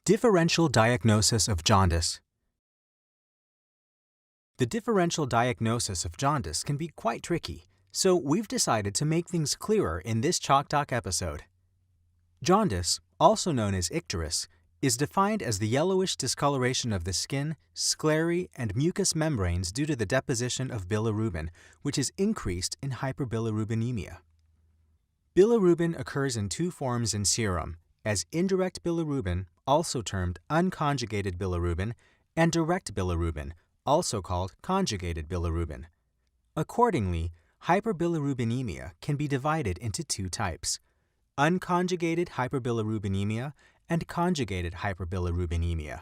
Differential diagnosis of jaundice. The differential diagnosis of jaundice can be quite tricky, so we've decided to make things clearer in this Chalk Talk episode. Jaundice, also known as icterus, is defined as the yellowish discoloration of the skin, sclerae, and mucous membranes due to the deposition of bilirubin, which is increased in hyperbilirubinemia. Bilirubin occurs in two forms in serum, as indirect bilirubin, also termed unconjugated bilirubin, and direct bilirubin, also called conjugated bilirubin. Accordingly, hyperbilirubinemia can be divided into two types: unconjugated hyperbilirubinemia and conjugated hyperbilirubinemia.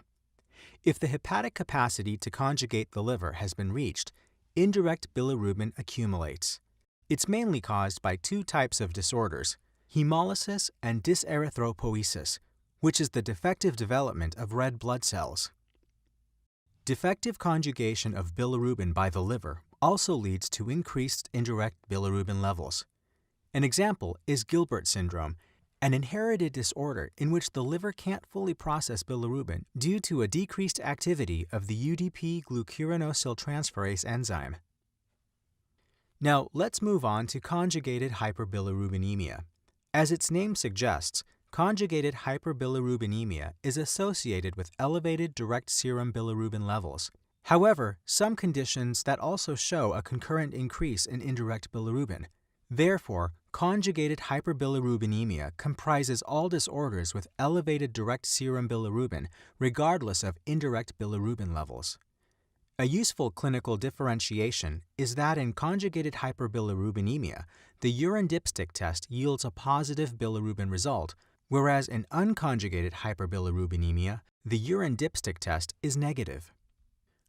If the hepatic capacity to conjugate the liver has been reached, indirect bilirubin accumulates. It's mainly caused by two types of disorders, hemolysis and dyserythropoiesis, which is the defective development of red blood cells. Defective conjugation of bilirubin by the liver also leads to increased indirect bilirubin levels. An example is Gilbert syndrome, an inherited disorder in which the liver can't fully process bilirubin due to a decreased activity of the UDP glucuronidosyltransferase enzyme. Now, let's move on to conjugated hyperbilirubinemia. As its name suggests, conjugated hyperbilirubinemia is associated with elevated direct serum bilirubin levels. However, some conditions that also show a concurrent increase in indirect bilirubin. Therefore, conjugated hyperbilirubinemia comprises all disorders with elevated direct serum bilirubin, regardless of indirect bilirubin levels. A useful clinical differentiation is that in conjugated hyperbilirubinemia, the urine dipstick test yields a positive bilirubin result, whereas in unconjugated hyperbilirubinemia, the urine dipstick test is negative.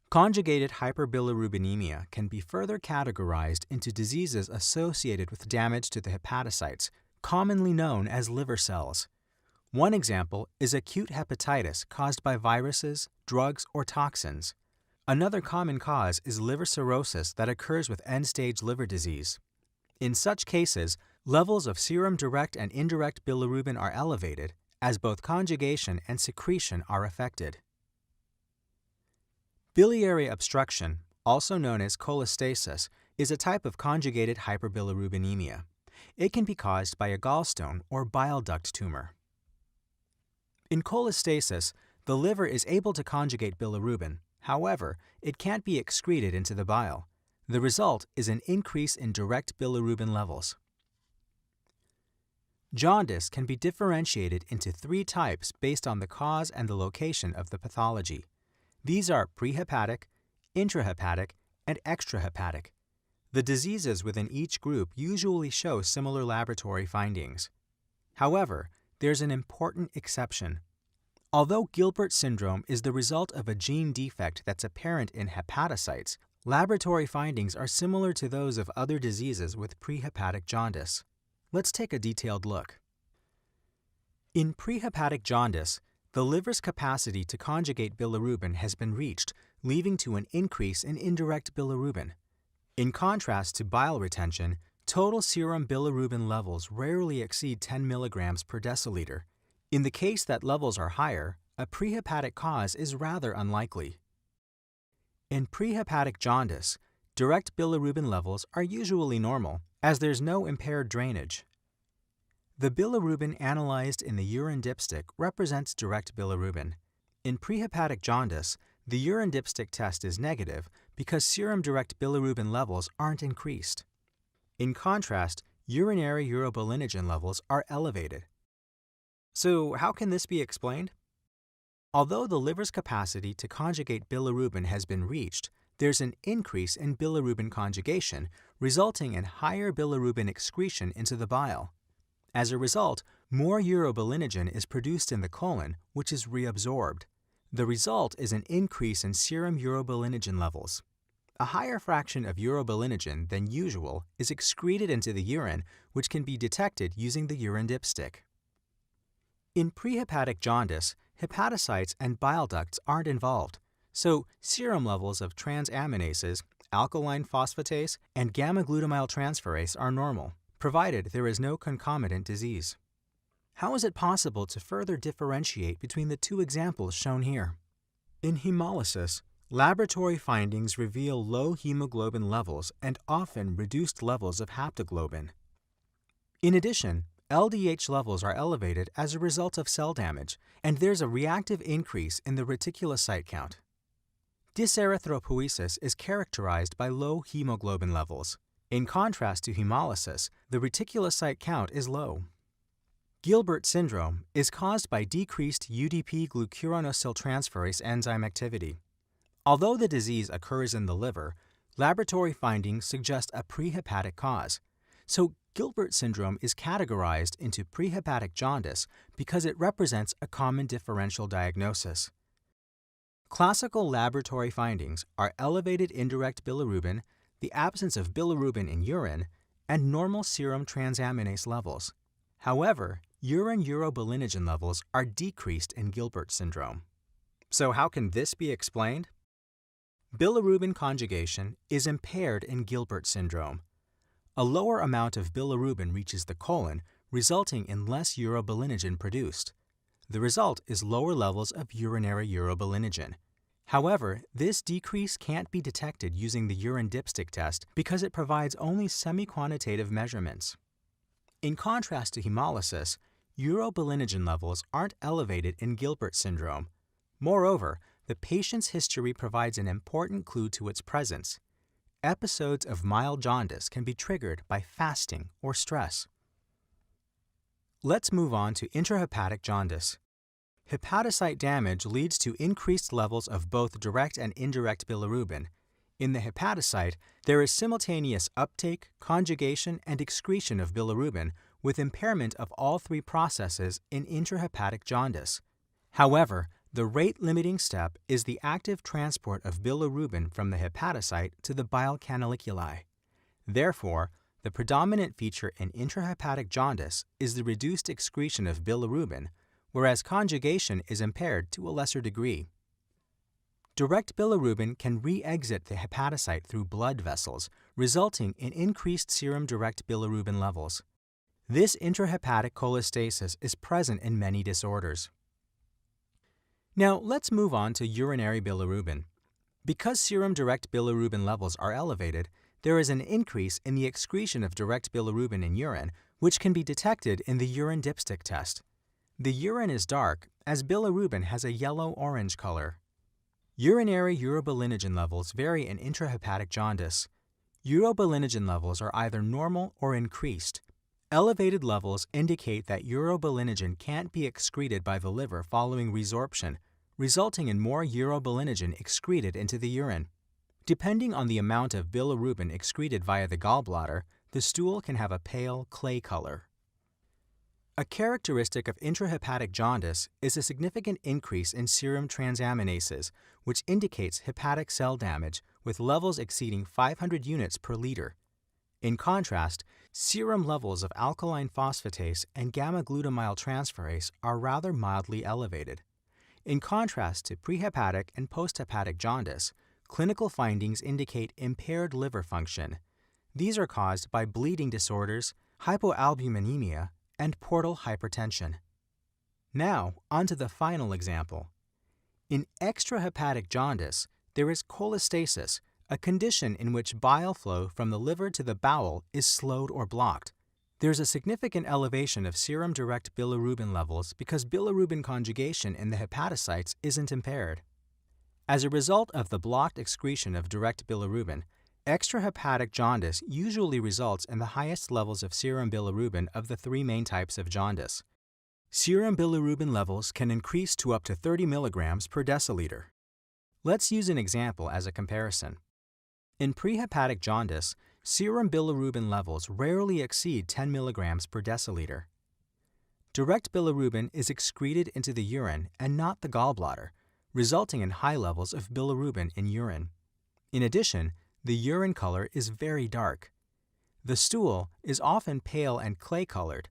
Conjugated hyperbilirubinemia can be further categorized into diseases associated with damage to the hepatocytes, commonly known as liver cells. One example is acute hepatitis caused by viruses, drugs, or toxins. Another common cause is liver cirrhosis that occurs with end-stage liver disease. In such cases, levels of serum direct and indirect bilirubin are elevated, as both conjugation and secretion are affected. Biliary obstruction, also known as cholestasis, is a type of conjugated hyperbilirubinemia. It can be caused by a gallstone or bile duct tumor. In cholestasis, the liver is able to conjugate bilirubin. However, it can't be excreted into the bile. The result is an increase in direct bilirubin levels. Jaundice can be differentiated into three types based on the cause and the location of the pathology. These are prehepatic, intrahepatic, and extrahepatic. The diseases within each group usually show similar laboratory findings. However, there's an important exception. Although Gilbert syndrome is the result of a gene defect that's apparent in hepatocytes, laboratory findings are similar to those of other diseases with prehepatic jaundice. Let's take a detailed look. In prehepatic jaundice, the liver's capacity to conjugate bilirubin has been reached, leading to an increase in indirect bilirubin. In contrast to bile retention, total serum bilirubin levels rarely exceed 10 milligrams per deciliter. In the case that levels are higher, a prehepatic cause is rather unlikely. In prehepatic jaundice, direct bilirubin levels are usually normal, as there's no impaired drainage. The bilirubin analyzed in the urine dipstick represents direct bilirubin. In prehepatic jaundice, the urine dipstick test is negative because serum direct bilirubin levels aren't increased. In contrast, urinary urobilinogen levels are elevated. So, how can this be explained? Although the liver's capacity to conjugate bilirubin has been reached, there's an increase in bilirubin conjugation, resulting in higher bilirubin excretion into the bile. As a result, more urobilinogen is produced in the colon, which is reabsorbed. The result is an increase in serum urobilinogen levels. A higher fraction of urobilinogen than usual is excreted into the urine, which can be detected using the urine dipstick. In prehepatic jaundice, hepatocytes and bile ducts aren't involved, so serum levels of transaminases, alkaline phosphatase, and gamma-glutamyl transferase are normal, provided there is no concomitant disease. How is it possible to further differentiate between the two examples shown here? In hemolysis, laboratory findings reveal low hemoglobin levels and often reduced levels of haptoglobin. In addition, LDH levels are elevated as a result of cell damage, and there's a reactive increase in the reticulocyte count. Dyserythropoiesis is characterized by low hemoglobin levels. In contrast to hemolysis, the reticulocyte count is low. Gilbert syndrome is caused by decreased UDP glucuronidyltransferase enzyme activity. Although the disease occurs in the liver, laboratory findings suggest a prehepatic cause. So Gilbert syndrome is categorized into prehepatic jaundice because it represents a common differential diagnosis. Classical laboratory findings are elevated indirect bilirubin, the absence of bilirubin in urine, and normal serum transaminase levels. However, urine urobilinogen levels are decreased in Gilbert syndrome. So how can this be explained? Bilirubin conjugation is impaired in Gilbert syndrome. A lower amount of bilirubin reaches the colon, resulting in less urobilinogen produced. The result is lower levels of urinary urobilinogen. However, this decrease can't be detected using the urine dipstick test because it provides only semi-quantitative measurements. In contrast to hemolysis, urobilinogen levels aren't elevated in Gilbert syndrome. Moreover, the patient's history provides an important clue to its presence. Episodes of mild jaundice can be triggered by fasting or stress. Let's move on to intrahepatic jaundice. Hepatocyte damage leads to increased levels of both direct and indirect bilirubin. In the hepatocyte, there is simultaneous uptake, conjugation, and excretion of bilirubin, with impairment of all three processes in intrahepatic jaundice. However, the rate-limiting step is the active transport of bilirubin from the hepatocyte to the bile canaliculi. Therefore, the predominant feature in intrahepatic jaundice is the reduced excretion of bilirubin, whereas conjugation is impaired to a lesser degree. Direct bilirubin can re-exit the hepatocyte through blood vessels, resulting in increased serum direct bilirubin levels. This intrahepatic cholestasis is present in many disorders. Now, let's move on to urinary bilirubin. Because serum direct bilirubin levels are elevated, there is an increase in the excretion of direct bilirubin in urine, which can be detected in the urine dipstick test. The urine is dark, as bilirubin has a yellow-orange color. Urinary urobilinogen levels vary in intrahepatic jaundice. Urobilinogen levels are either normal or increased. Elevated levels indicate that urobilinogen can't be excreted by the liver following resorption, resulting in more urobilinogen excreted into the urine. Depending on the amount of bilirubin excreted via the gallbladder, the stool can have a pale clay color. A characteristic of intrahepatic jaundice is a significant increase in serum transaminases, which indicates hepatic cell damage with levels exceeding 500 units per liter. In contrast, serum levels of alkaline phosphatase and gamma-glutamyl transferase are rather mildly elevated. In contrast to prehepatic and posthepatic jaundice, clinical findings indicate impaired liver function. These are caused by bleeding disorders, hypoalbuminemia, and portal hypertension. Now, on to the final example. In extrahepatic jaundice, there is cholestasis, a condition in which bile flow from the liver to the bowel is slowed or blocked. There's a significant elevation of serum direct bilirubin levels because bilirubin conjugation in the hepatocytes isn't impaired. As a result of the blocked excretion of direct bilirubin, extrahepatic jaundice usually results in the highest levels of serum bilirubin of the three main types of jaundice. Serum bilirubin levels can increase to up to 30 milligrams per deciliter. Let's use an example as a comparison. In prehepatic jaundice, serum bilirubin levels rarely exceed 10 milligrams per deciliter. Direct bilirubin is excreted into the urine and not the gallbladder, resulting in high levels of bilirubin in urine. In addition, the urine color is very dark. The stool is often pale and clay-colored.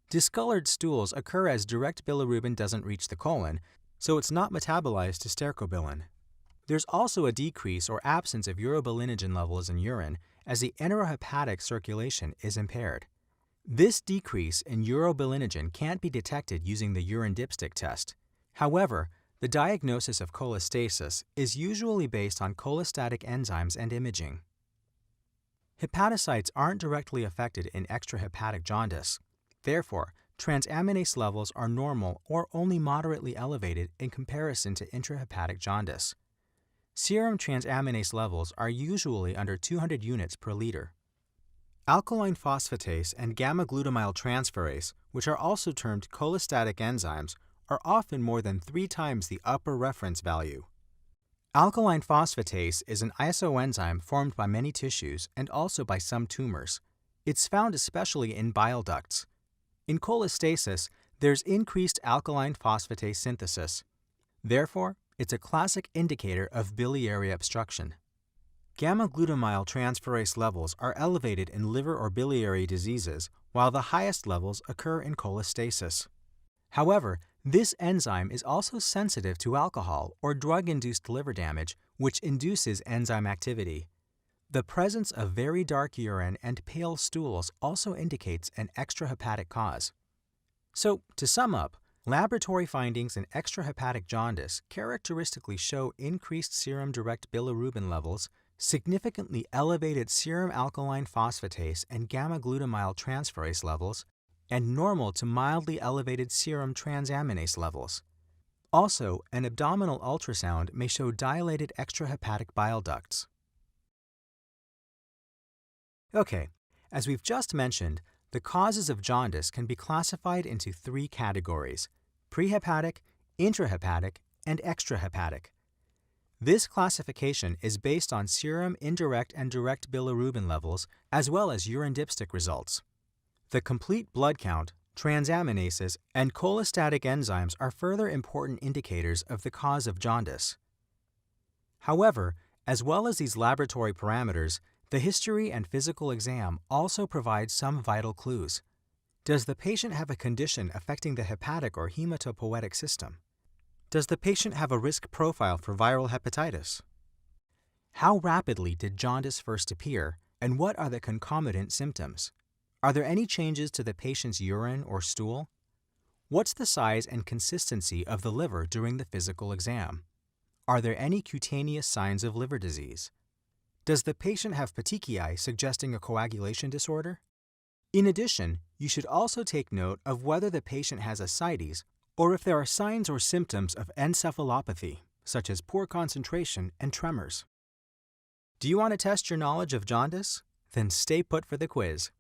Discolored stools occur as direct bilirubin doesn't reach the colon, so it's not metabolized to stercobilin. There's also a decrease or absence of urobilinogen levels in urine as the enterohepatic circulation is impaired. This decrease in urobilinogen can't be detected using the urine dipstick test. However, the diagnosis of cholestasis is usually based on cholestatic enzymes and imaging. Hepatocytes aren't directly affected in extrahepatic jaundice. Therefore, transaminase levels are normal or only moderately elevated in comparison to intrahepatic jaundice. Serum transaminase levels are usually under 200 units per liter. Alkaline phosphatase and gamma-glutamyl transferase, which are also termed cholestatic enzymes, are often more than 3 times the upper reference value. Alkaline phosphatase is an isoenzyme formed by many tissues and also by some tumors. It's found especially in bile ducts. In cholestasis, there's increased alkaline phosphatase synthesis. Therefore, it's a classic indicator of biliary obstruction. Gamma-glutamyl transferase levels are elevated in liver or biliary diseases, while the highest levels occur in cholestasis. However, this enzyme is also sensitive to alcohol or drug-induced liver damage, which induces enzyme activity. The presence of very dark urine and pale stools also indicates an extrahepatic cause. So, to sum up, laboratory findings in extrahepatic jaundice characteristically show increased serum direct bilirubin levels, significantly elevated serum alkaline phosphatase and gamma-glutamyl transferase levels, and normal to mildly elevated serum transaminase levels. Also, an abdominal ultrasound may show dilated extrahepatic bile ducts. Okay, as we've just mentioned, the causes of jaundice can be classified into 3 categories: prehepatic, intrahepatic, and extrahepatic. This classification is based on serum indirect and direct bilirubin levels as well as urine dipstick results. The complete blood count, transaminases, and cholestatic enzymes are further important indicators of the cause of jaundice. However, as well as these laboratory parameters, the history and physical exam also provide some vital clues. Does the patient have a condition affecting the hepatic or hematopoietic system? Does the patient have a risk profile for viral hepatitis? How rapidly did jaundice first appear, and what are the concomitant symptoms? Are there any changes to the patient's urine or stool? What's the size and consistency of the liver during the physical exam? Are there any cutaneous signs of liver disease? Does the patient have petechiae suggesting a coagulation disorder? In addition, you should also take note of whether the patient has ascites or if there are signs or symptoms of encephalopathy, such as poor concentration and tremors. Do you want to test your knowledge of jaundice? Then stay put for the quiz.